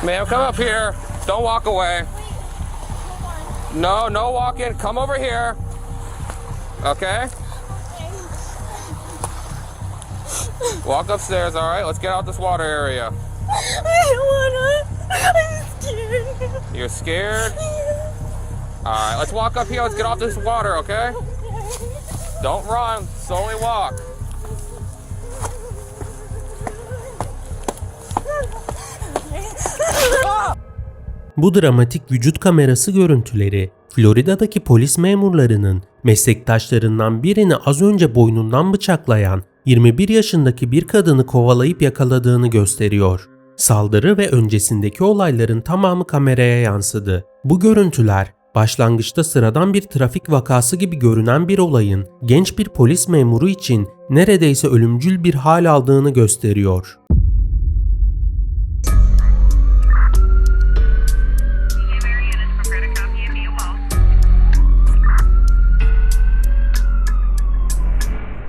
Ma'am, come up here. Don't walk away. No, no walking. Come over here. Okay? Walk upstairs, all right? Let's get out this water area. I don't wanna. I'm scared. You're scared? All right, let's walk up here. Let's get off this water, okay? Don't run. Slowly walk. Bu dramatik vücut kamerası görüntüleri, Florida'daki polis memurlarının meslektaşlarından birini az önce boynundan bıçaklayan 21 yaşındaki bir kadını kovalayıp yakaladığını gösteriyor. Saldırı ve öncesindeki olayların tamamı kameraya yansıdı. Bu görüntüler, başlangıçta sıradan bir trafik vakası gibi görünen bir olayın genç bir polis memuru için neredeyse ölümcül bir hal aldığını gösteriyor.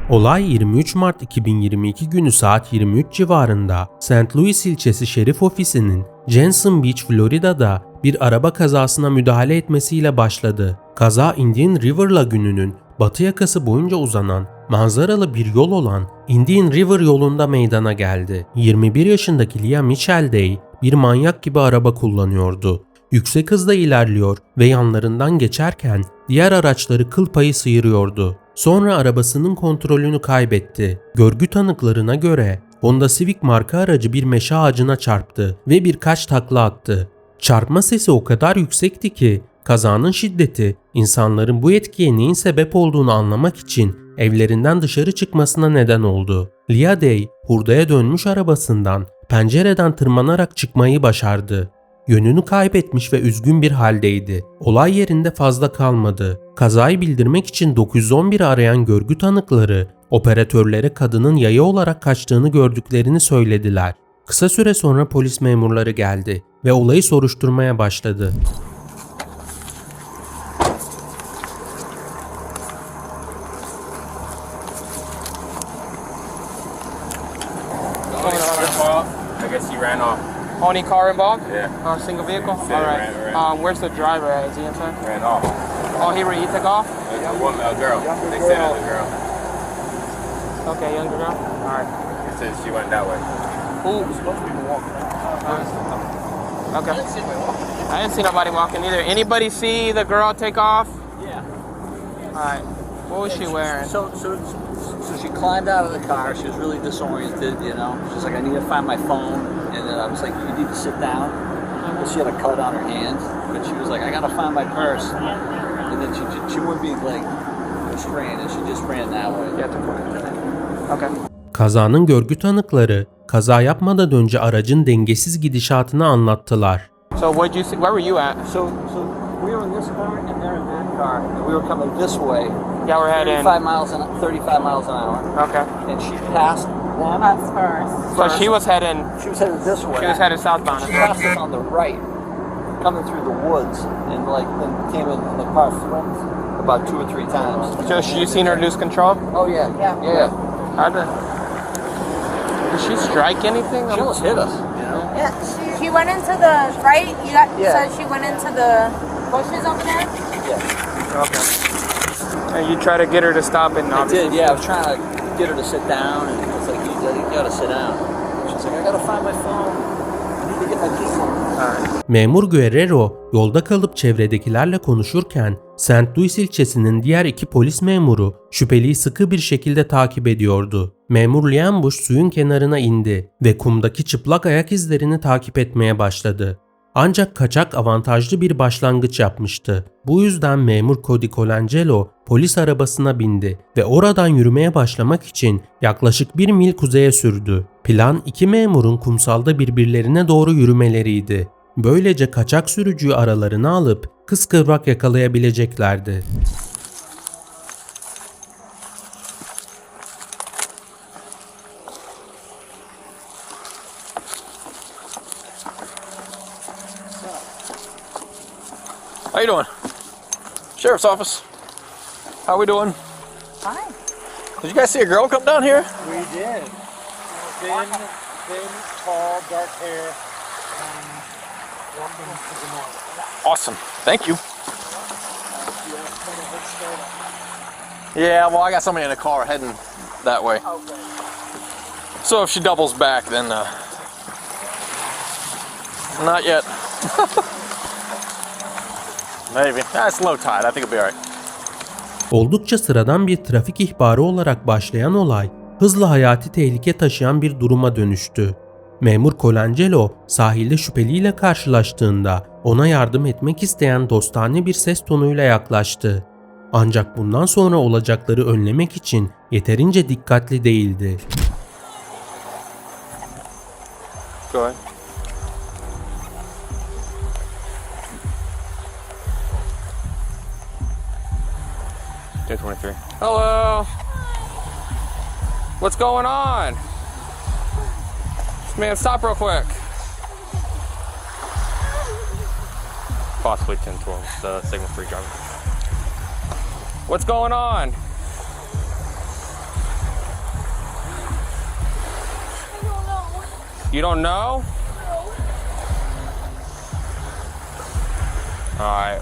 Olay 23 Mart 2022 günü saat 23 civarında St. Louis ilçesi şerif ofisinin Jensen Beach, Florida'da bir araba kazasına müdahale etmesiyle başladı. Kaza Indian River Lagünü'nün batı yakası boyunca uzanan manzaralı bir yol olan Indian River yolunda meydana geldi. 21 yaşındaki Leah Michelle Day bir manyak gibi araba kullanıyordu. Yüksek hızda ilerliyor ve yanlarından geçerken diğer araçları kıl payı sıyırıyordu. Sonra arabasının kontrolünü kaybetti. Görgü tanıklarına göre Honda Civic marka aracı bir meşe ağacına çarptı ve birkaç takla attı. Çarpma sesi o kadar yüksekti ki kazanın şiddeti insanların bu etkiye neyin sebep olduğunu anlamak için evlerinden dışarı çıkmasına neden oldu. Leah Day hurdaya dönmüş arabasından pencereden tırmanarak çıkmayı başardı. Yönünü kaybetmiş ve üzgün bir haldeydi. Olay yerinde fazla kalmadı. Kazayı bildirmek için 911'i arayan görgü tanıkları, operatörlere kadının yaya olarak kaçtığını gördüklerini söylediler. Kısa süre sonra polis memurları geldi ve olayı soruşturmaya başladı. I guess he ran off. Only car involved? Yeah. Single vehicle? Yeah, All right. ran. Where's the driver at? Is he inside? Ran off. Oh, he took off? A girl. They said it was a girl. Okay, younger girl? All right. They said she went that way. Who? Okay. I didn't see nobody walking either. Anybody see the girl take off? Yeah. All right. What was she wearing? So she climbed out of the car. She was really disoriented, you know. She's like, I need to find my phone. And then I was like, you need to sit down. And she had a cut on her hand. But she was like, I gotta find my purse. And then she wouldn't be like restrained. And she just ran that way. Okay. Kazanın görgü tanıkları, kaza yapmadan önce aracın dengesiz gidişatını anlattılar. So where'd you see? Where were you at? So we were in this car and they're in that car. And we were coming this way. Yeah, we're heading 35 miles an hour. Okay. And she passed them. Us first. So she was heading this way. She was headed southbound. She passed us on the right, coming through the woods, and then came in the car flipped about 2 or 3 times. So you seen her lose control? Oh yeah. How did she strike anything? She almost hit us. You know? Yeah, she went into the right. So she went into the bushes over there. Yeah. Okay. And you try to get her to stop and I did. Yeah, I was trying to get her to sit down, and it's like you gotta sit down. She's like, I gotta find my phone. I need to get my keys. Memur Guerrero yolda kalıp çevredekilerle konuşurken St. Louis ilçesinin diğer 2 polis memuru şüpheliyi sıkı bir şekilde takip ediyordu. Memur Liambush suyun kenarına indi ve kumdaki çıplak ayak izlerini takip etmeye başladı. Ancak kaçak avantajlı bir başlangıç yapmıştı. Bu yüzden memur Cody Colangelo polis arabasına bindi ve oradan yürümeye başlamak için yaklaşık 1 mil kuzeye sürdü. Plan 2 memurun kumsalda birbirlerine doğru yürümeleriydi. Böylece kaçak sürücüyü aralarına alıp kıskıvrak yakalayabileceklerdi. How you doing? Sheriff's office. How we doing? Fine. Did you guys see a girl come down here? We did. Thin, tall, dark hair. Awesome. Thank you. Yeah, well, I got somebody in the car heading that way. So if she doubles back, then not yet. Maybe. That's low tide. I think it'll be alright. Oldukça sıradan bir trafik ihbarı olarak başlayan olay, hızla hayati tehlike taşıyan bir duruma dönüştü. Memur Colangelo sahilde şüpheliyle karşılaştığında ona yardım etmek isteyen dostane bir ses tonuyla yaklaştı. Ancak bundan sonra olacakları önlemek için yeterince dikkatli değildi. Go ahead. Day 23. Hello. What's going on? Man, stop real quick. Possibly 10-12, the signal free driver. What's going on? I don't know. You don't know? Alright.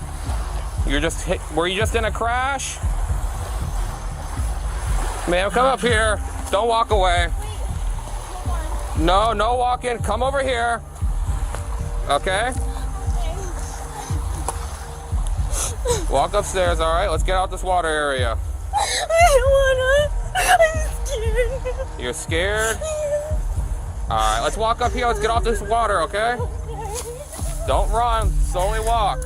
You're just hit. Were you just in a crash? Ma'am, come up here. Don't walk away. No, no walking. Come over here. Okay? Walk upstairs, alright? Let's get out this water area. I don't wanna. I'm scared. You're scared? Alright, let's walk up here. Let's get off this water, okay? Don't run. Slowly walk.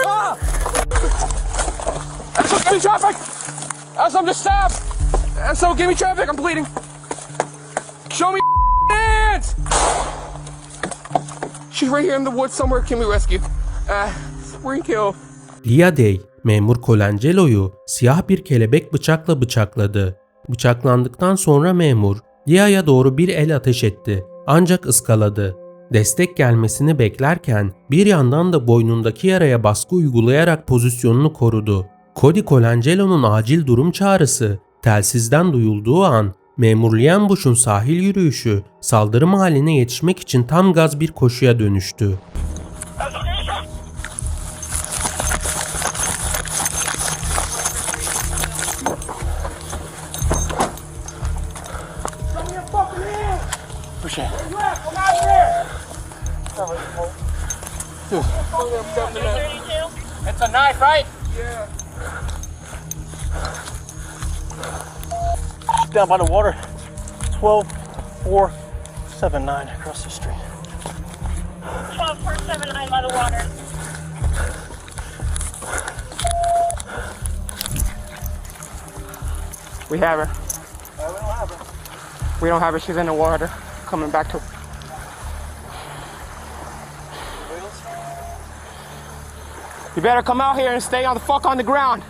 Ah! So give me traffic! I'm just stabbed! So give me traffic, I'm bleeding! Show me hands! She's right here in the woods somewhere, can we rescue? Spring kill. Lia Day, memur Colangelo'yu siyah bir kelebek bıçakla bıçakladı. Bıçaklandıktan sonra memur, Lia'ya doğru bir el ateş etti ancak ıskaladı. Destek gelmesini beklerken bir yandan da boynundaki yaraya baskı uygulayarak pozisyonunu korudu. Cody Colangelo'nun acil durum çağrısı telsizden duyulduğu an memur Lienbusch'un sahil yürüyüşü saldırı mahalline yetişmek için tam gaz bir koşuya dönüştü. It's a knife, right? Yeah. Down by the water. 12479 across the street. 12479 by the water. We have her. We don't have her. We don't have her. She's in the water. Coming back to. You better come out here and stay on the fuck on the ground.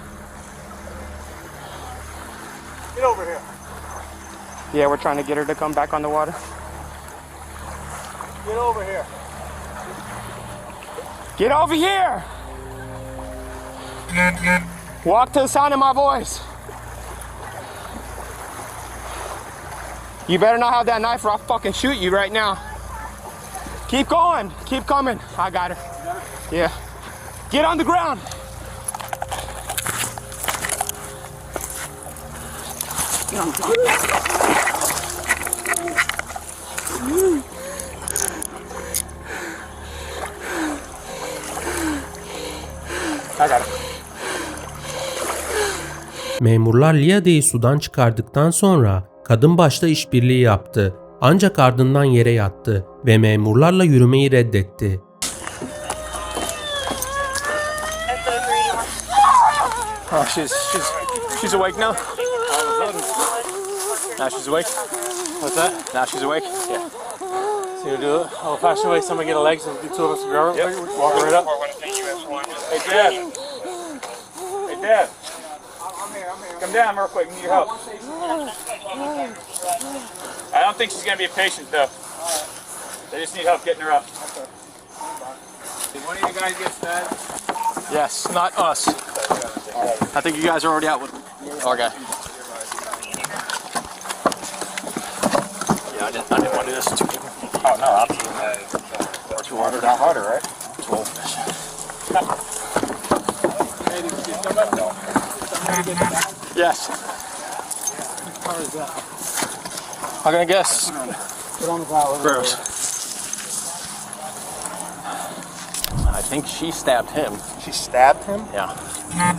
Get over here. Yeah, we're trying to get her to come back on the water. Get over here. Get over here! Walk to the sound of my voice. You better not have that knife or I'll fucking shoot you right now. Keep going. Keep coming. I got her. Yeah. Get on the ground. Get on the ground. I got it. Memurlar Lia'yı sudan çıkardıktan sonra kadın başta işbirliği yaptı. Ancak ardından yere yattı ve memurlarla yürümeyi reddetti. Oh, she's awake now. Now she's awake. What's that? Now she's awake. Yeah. So you do it. I'll pass away. Somebody get her legs and do two of us grab her. Yep. Walk her right up. Hey Dad. Hey Dad. I'm here. Come down real quick. Need your help. I don't think she's gonna be a patient though. They just need help getting her up. Did one of you guys get stabbed? Yes, not us. I think you guys are already out with. Okay. didn't want to do this to two people. Oh, no, absolutely. 2 water, not harder, right? 12 fish. Yes. How is that? I'm gonna guess. Put on the ground. Gross. I think she stabbed him. She stabbed him? Yeah.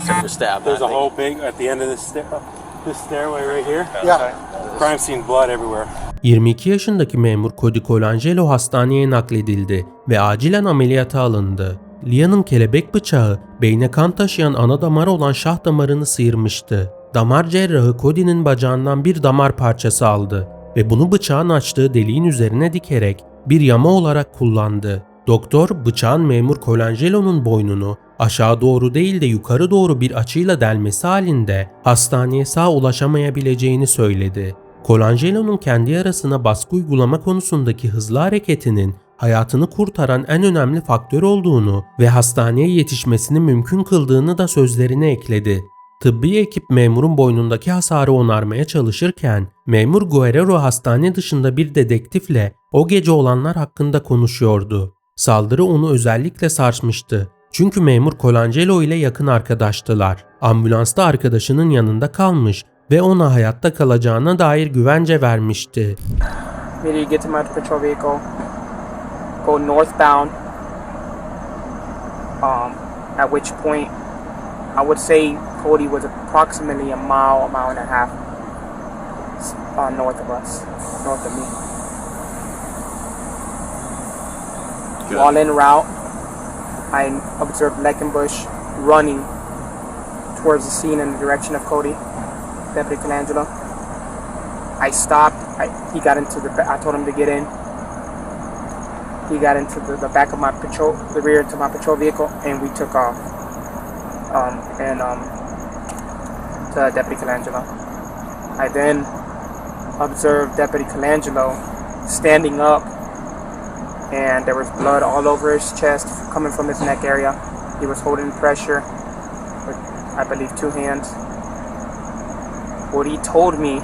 Took a stab. There's I a think. whole big at the end of this stairway right here. Yeah. Crime scene, blood everywhere. 22 yaşındaki memur Cody Colangelo hastaneye nakledildi ve acilen ameliyata alındı. Lia'nın kelebek bıçağı beyne kan taşıyan ana damar olan şah damarını sıyırmıştı. Damar cerrahı Cody'nin bacağından bir damar parçası aldı ve bunu bıçağın açtığı deliğin üzerine dikerek bir yama olarak kullandı. Doktor bıçağın memur Colangelo'nun boynunu aşağı doğru değil de yukarı doğru bir açıyla delmesi halinde hastaneye sağ ulaşamayabileceğini söyledi. Colangelo'nun kendi yarasına baskı uygulama konusundaki hızlı hareketinin hayatını kurtaran en önemli faktör olduğunu ve hastaneye yetişmesini mümkün kıldığını da sözlerine ekledi. Tıbbi ekip memurun boynundaki hasarı onarmaya çalışırken memur Guerrero hastane dışında bir dedektifle o gece olanlar hakkında konuşuyordu. Saldırı onu özellikle sarsmıştı. Çünkü memur Colangelo ile yakın arkadaştılar. Ambulansta arkadaşının yanında kalmış ve ona hayatta kalacağına dair güvence vermişti. Immediately get to my patrol vehicle, go northbound, at which point I would say Cody was approximately a mile and a half north of us, north of me. Good. While en route, I observed Leckenbush running towards the scene in the direction of Cody, Deputy Colangelo. I stopped. He got into I told him to get in. He got into the back of my patrol, the rear to my patrol vehicle, and we took off. To Deputy Colangelo. I then observed Deputy Colangelo standing up, and there was blood all over his chest coming from his neck area. He was holding pressure with, I believe, 2 hands. What he told me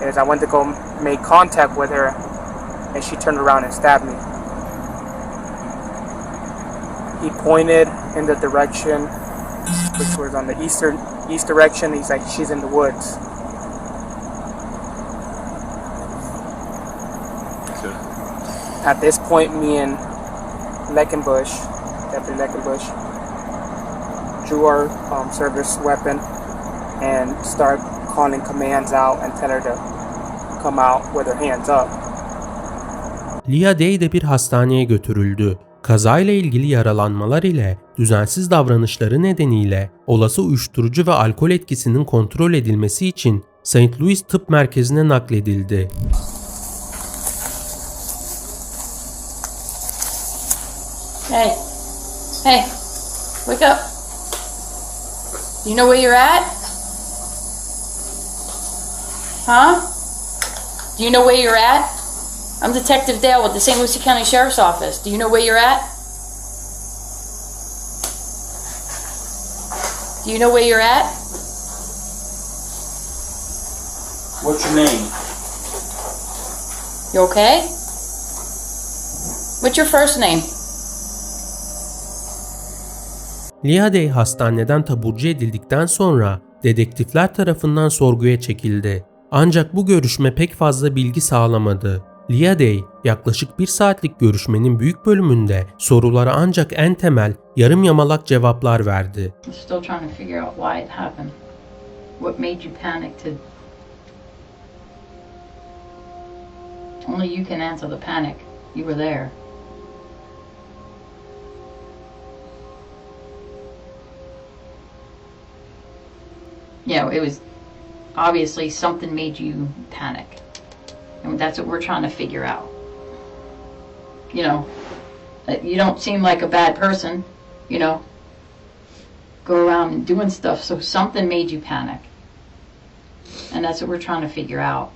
is I went to go make contact with her, and she turned around and stabbed me. He pointed in the direction, which was on the east direction. He's like, she's in the woods. Good. At this point, me and Leckenbush, Deputy Leckenbush, drew our service weapon and started calling commands out and tell her to come out with her hands up. Değildi bir hastaneye götürüldü. Kazayla ilgili yaralanmalar ile düzensiz davranışları nedeniyle olası uyuşturucu ve alkol etkisinin kontrol edilmesi için St. Louis Tıp Merkezi'ne nakledildi. Hey, wake up. Do you know where you're at? Huh? Do you know where you're at? I'm Detective Dale with the St. Lucie County Sheriff's Office. Do you know where you're at? Do you know where you're at? What's your name? You okay? What's your first name? Değildi hastaneden taburcu edildikten sonra dedektifler tarafından sorguya çekildi. Ancak bu görüşme pek fazla bilgi sağlamadı. Değildi yaklaşık 1 saatlik görüşmenin büyük bölümünde sorulara ancak en temel yarım yamalak cevaplar verdi. I'm still trying to figure out why it happened. What made you panic Only you can answer the panic. You were there. Yeah, it was obviously something made you panic. And that's what we're trying to figure out. You know, you don't seem like a bad person, you know, go around and doing stuff, so something made you panic. And that's what we're trying to figure out.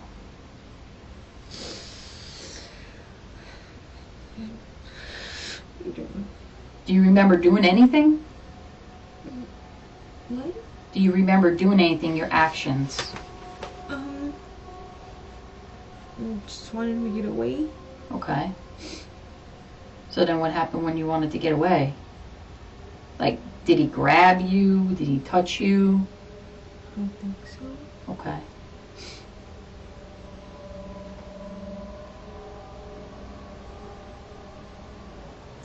Do you remember doing anything? What? Do you remember doing anything, your actions? just wanted to get away. Okay. So then what happened when you wanted to get away? Like, did he grab you? Did he touch you? I don't think so. Okay.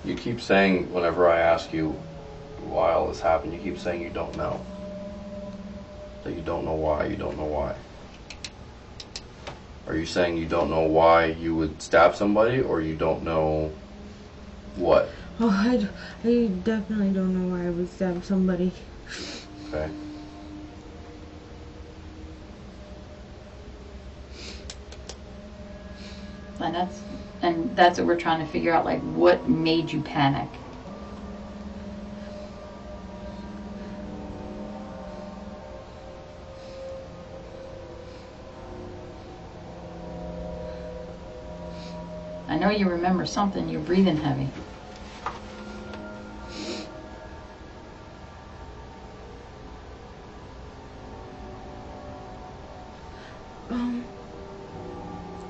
You keep saying, whenever I ask you why all this happened, you keep saying you don't know. That you don't know why, you don't know why. Are you saying you don't know why you would stab somebody, or you don't know what? Oh, I definitely don't know why I would stab somebody. Okay. And that's what we're trying to figure out, like, what made you panic? I know you remember something. You're breathing heavy.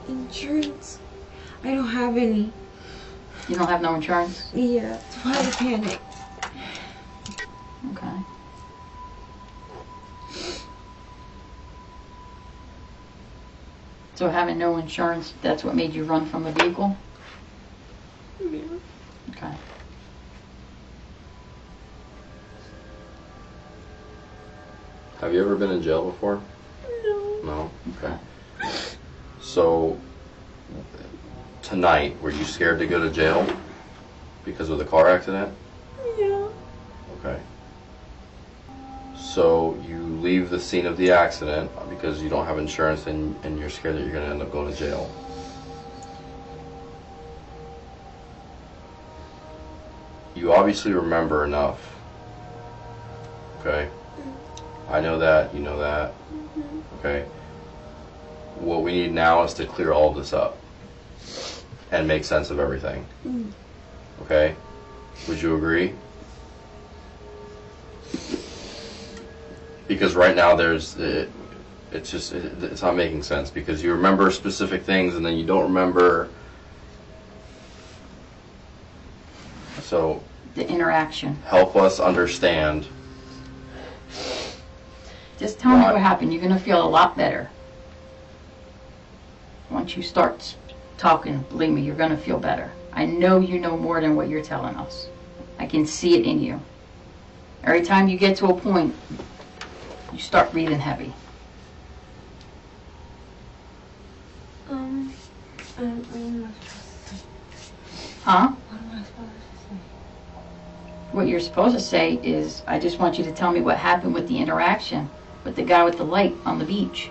Insurance. I don't have any. You don't have no insurance? Yeah, that's why I panicked. Okay. So having no insurance, that's what made you run from the vehicle? Yeah. Okay. Have you ever been in jail before? No. No? Okay. So, tonight, were you scared to go to jail because of the car accident? Yeah. Okay. So, you leave the scene of the accident because you don't have insurance and you're scared that you're going to end up going to jail. You obviously remember enough. Okay? I know that, you know that. Okay? What we need now is to clear all of this up and make sense of everything. Okay? Would you agree? Because right now it's not making sense because you remember specific things and then you don't remember. So The interaction. help us understand. Just tell me what happened. You're going to feel a lot better. Once you start talking, believe me, you're going to feel better. I know you know more than what you're telling us. I can see it in you. Every time you get to a point, you start breathing heavy. What am I supposed to say? Huh? What am I supposed to say? What you're supposed to say is, I just want you to tell me what happened with the interaction with the guy with the light on the beach.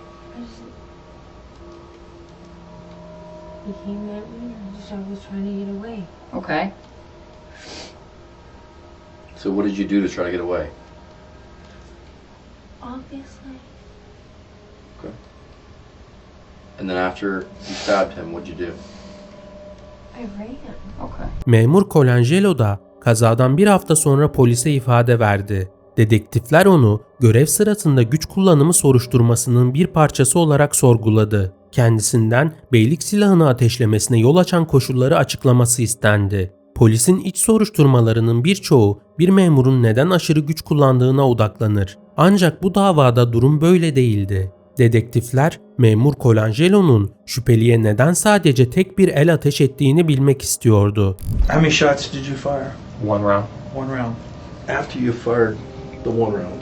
He came at me. I was trying to get away. Okay. So what did you do to try to get away? Obviously. Okay. And then after you stabbed him, what'd you do? I ran. Okay. Memur Colangelo da kazadan bir hafta sonra polise ifade verdi. Dedektifler onu görev sırasında güç kullanımı soruşturmasının bir parçası olarak sorguladı. Kendisinden beylik silahını ateşlemesine yol açan koşulları açıklaması istendi. Polisin iç soruşturmalarının birçoğu bir memurun neden aşırı güç kullandığına odaklanır. Ancak bu davada durum böyle değildi. Dedektifler, memur Colangelo'nun şüpheliye neden sadece tek bir el ateş ettiğini bilmek istiyordu. How many shots did you fire? One round. One round. After you fired the one round,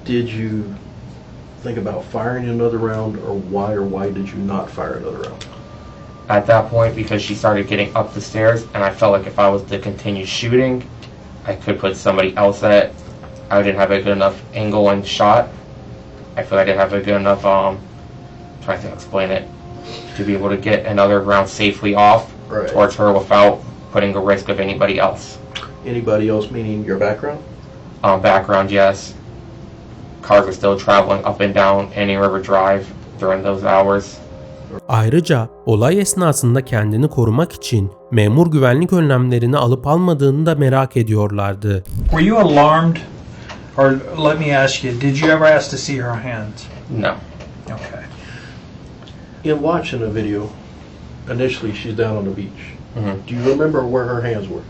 did you think about firing another round, or why did you not fire another round? At that point, because she started getting up the stairs, and I felt like if I was to continue shooting, I could put somebody else at it. I didn't have a good enough angle and shot. I feel like I didn't have a good enough, trying to explain it, to be able to get another round safely off towards her without putting a risk of anybody else. Anybody else meaning your background? Background, yes. Cars were still traveling up and down Any River Drive during those hours. Ayrıca olay esnasında kendini korumak için memur güvenlik önlemlerini alıp almadığını da merak ediyorlardı. Were you alarmed? Or let me ask you, did you ever ask to see her hands? No. Okay. In watching the video, initially she's down on the beach. Do you remember where her hands were?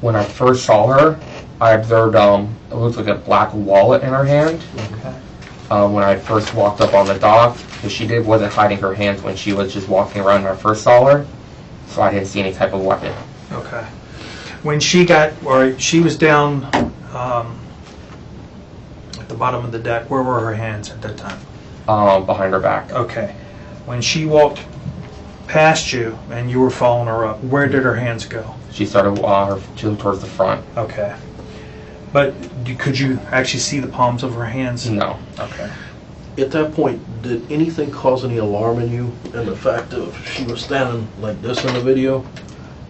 When I first saw her, I observed it looked like a black wallet in her hand. Okay. When I first walked up on the dock, because she wasn't hiding her hands when she was just walking around when I first saw her, so I didn't see any type of weapon. Okay. When she was down at the bottom of the deck, where were her hands at that time? Behind her back. Okay. When she walked past you and you were following her up, where did her hands go? She started towards the front. Okay. But could you actually see the palms of her hands? No. Okay. At that point, did anything cause any alarm in you? And the fact of she was standing like this in the video,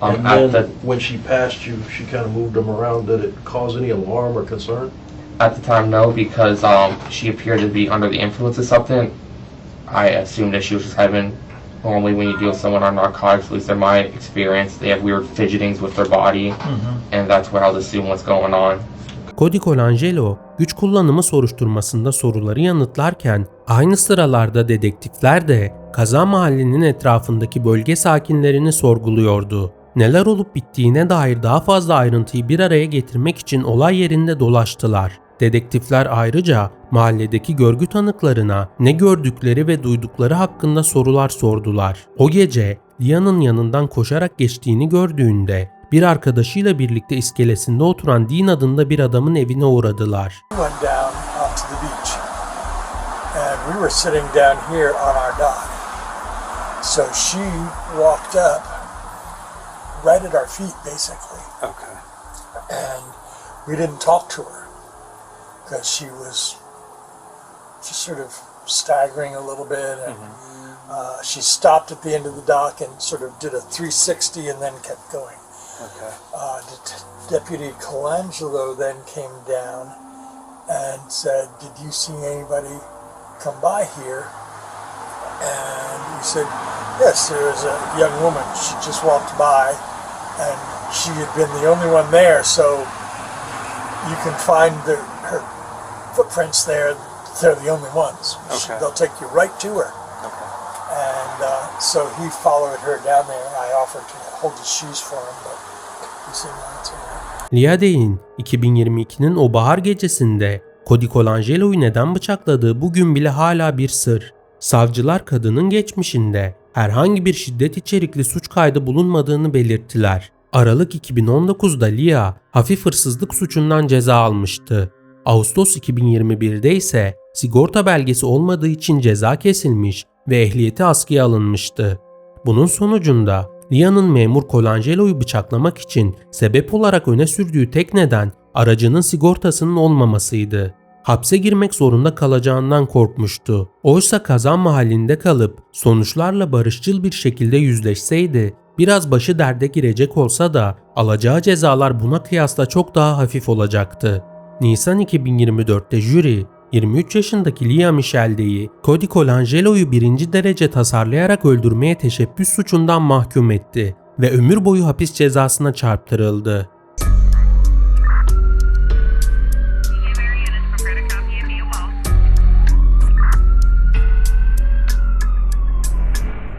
and then when she passed you, she kind of moved them around. Did it cause any alarm or concern? At the time, no, because she appeared to be under the influence of something. I assumed that she was just having. Normally, when you deal with someone on narcotics, at least in my experience, they have weird fidgetings with their body, and that's what I was assuming what's going on. Cody Colangelo, güç kullanımı soruşturmasında soruları yanıtlarken aynı sıralarda dedektifler de kaza mahallinin etrafındaki bölge sakinlerini sorguluyordu. Neler olup bittiğine dair daha fazla ayrıntıyı bir araya getirmek için olay yerinde dolaştılar. Dedektifler ayrıca mahalledeki görgü tanıklarına ne gördükleri ve duydukları hakkında sorular sordular. O gece Lia'nın yanından koşarak geçtiğini gördüğünde bir arkadaşıyla birlikte iskelesinde oturan Dean adında bir adamın evine uğradılar. Went down onto the beach, and we were sitting down here on our dock. So she walked up right at our feet, basically. Okay. And we didn't talk to her because she was just sort of staggering a little bit, and she stopped at the end of the dock and sort of did a 360 and then kept going. Okay. Deputy Colangelo then came down and said, "Did you see anybody come by here?" And we said, "Yes, there was a young woman. She just walked by, and she had been the only one there. So you can find her footprints there. They're the only ones. Okay. They'll take you right to her." Okay. And so he followed her down there. I offered to hold his shoes for him, but he seemed not to. Lia Day'in 2022'nin o bahar gecesinde Cody Colangelo'yu neden bıçakladığı bugün bile hala bir sır. Savcılar kadının geçmişinde herhangi bir şiddet içerikli suç kaydı bulunmadığını belirttiler. Aralık 2019'da Lia hafif hırsızlık suçundan ceza almıştı. Ağustos 2021'de ise sigorta belgesi olmadığı için ceza kesilmiş ve ehliyeti askıya alınmıştı. Bunun sonucunda Lia'nın memur Colangelo'yu bıçaklamak için sebep olarak öne sürdüğü tek neden aracının sigortasının olmamasıydı. Hapse girmek zorunda kalacağından korkmuştu. Oysa kaza mahallinde kalıp sonuçlarla barışçıl bir şekilde yüzleşseydi biraz başı derde girecek olsa da alacağı cezalar buna kıyasla çok daha hafif olacaktı. Nisan 2024'te jüri 23 yaşındaki Lia Michelle'yi Cody Colangelo'yu birinci derece tasarlayarak öldürmeye teşebbüs suçundan mahkum etti ve ömür boyu hapis cezasına çarptırıldı.